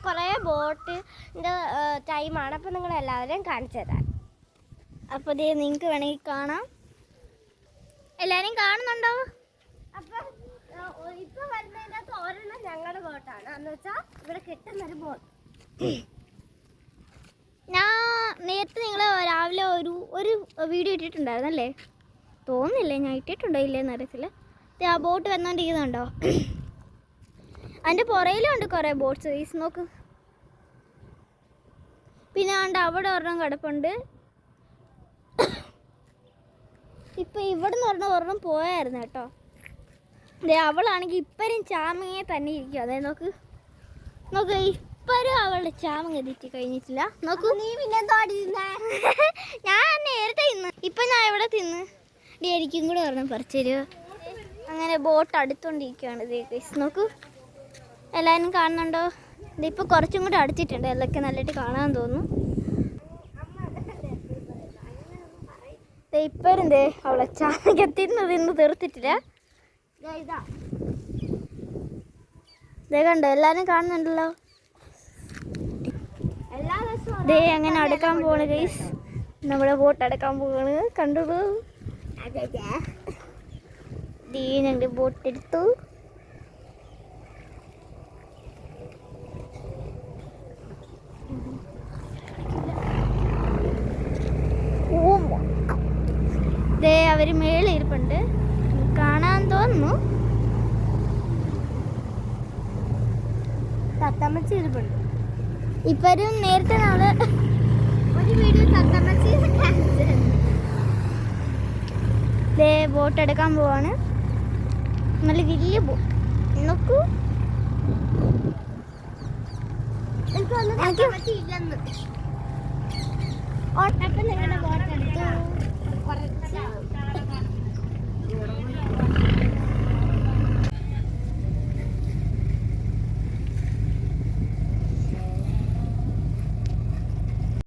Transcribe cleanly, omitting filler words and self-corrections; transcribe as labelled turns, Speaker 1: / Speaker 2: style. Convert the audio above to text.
Speaker 1: കുറേ ബോട്ടിൻ്റെ ടൈമാണ്. അപ്പം നിങ്ങളെല്ലാവരെയും കാണിച്ചു തരാം.
Speaker 2: അപ്പോൾ ഇത് നിങ്ങൾക്ക് വേണമെങ്കിൽ കാണാം. എല്ലാവരും കാണുന്നുണ്ടോ?
Speaker 1: അപ്പം ഇപ്പം വരുന്നതിനകത്ത് ഒരെണ്ണം ഞങ്ങളുടെ ബോട്ടാണ്. എന്ന് വെച്ചാൽ ഇവിടെ കിട്ടുന്നൊരു ബോട്ട്.
Speaker 2: ഞാൻ നേരത്തെ നിങ്ങൾ രാവിലെ ഒരു വീഡിയോ ഇട്ടിട്ടുണ്ടായിരുന്നല്ലേ? തോന്നുന്നില്ലേ, ഞാൻ ഇട്ടിട്ടുണ്ടോ ഇല്ലേന്ന് അറിയത്തില്ല. ആ ബോട്ട് വന്നുകൊണ്ടിരിക്കുന്നുണ്ടോ? അതിൻ്റെ പുറയിലുണ്ട് കുറേ ബോട്ട്സ്. ഈസ് നോക്ക്. പിന്നെ ആണ്ട് അവിടെ ഒരെണ്ണം കിടപ്പുണ്ട്. ഇപ്പം ഇവിടെ നിന്ന് ഒരെണ്ണം പോയായിരുന്നു കേട്ടോ. അതെ, അവളാണെങ്കിൽ ഇപ്പരും ചാമങ്ങയെ തന്നെ ഇരിക്കും. അതെ നോക്ക് നോക്ക്, ഇപ്പരും അവളുടെ ചാമങ്ങ തെറ്റി കഴിഞ്ഞിട്ടില്ല. നോക്കൂ.
Speaker 1: നീ പിന്നെ
Speaker 2: ഞാൻ നേരത്തെ തിന്ന്. ഇപ്പം ഞാൻ എവിടെ തിന്ന് എനിക്കും കൂടെ ഒരെണ്ണം പറിച്ചു തരുമോ? അങ്ങനെ ബോട്ട് അടുത്തോണ്ടിരിക്കുകയാണ്. ഇത് നോക്കൂ, എല്ലാവരും കാണുന്നുണ്ടോ? ഇതിപ്പോൾ കുറച്ചും കൂടെ അടിച്ചിട്ടുണ്ട്. അതൊക്കെ നല്ലതായിട്ട് കാണാൻ തോന്നുന്നു. ഇപ്പരും അവളെ ചാമങ്ങ തിന്ന് തീർത്തിട്ടില്ല. കണ്ടോ, എല്ലാരും കാണുന്നുണ്ടല്ലോ. അങ്ങനെ അടുക്കാൻ പോവാണ് ഗൈസ്. നമ്മുടെ ബോട്ട് അടുക്കാൻ പോവാണ്. കണ്ടോളൂ. ഞങ്ങളുടെ ബോട്ട് എടുത്തു. അവര് മേളിൽ ഇരിപ്പുണ്ട്, കാണാൻ തോന്നുന്നു.
Speaker 1: തത്തമ്മച്ചി ഇരിപ്പുണ്ട്.
Speaker 2: ഇപ്പരും നേരത്തെ നമ്മള്
Speaker 1: ഒരു വീഡിയോ തത്തമ്മച്ചി
Speaker 2: ബോട്ട് എടുക്കാൻ പോവാണ്. നല്ല വലിയ ബോട്ട്. നോക്കൂ,
Speaker 1: നിങ്ങളുടെ ബോട്ട് എടുത്തു. കുറച്ച്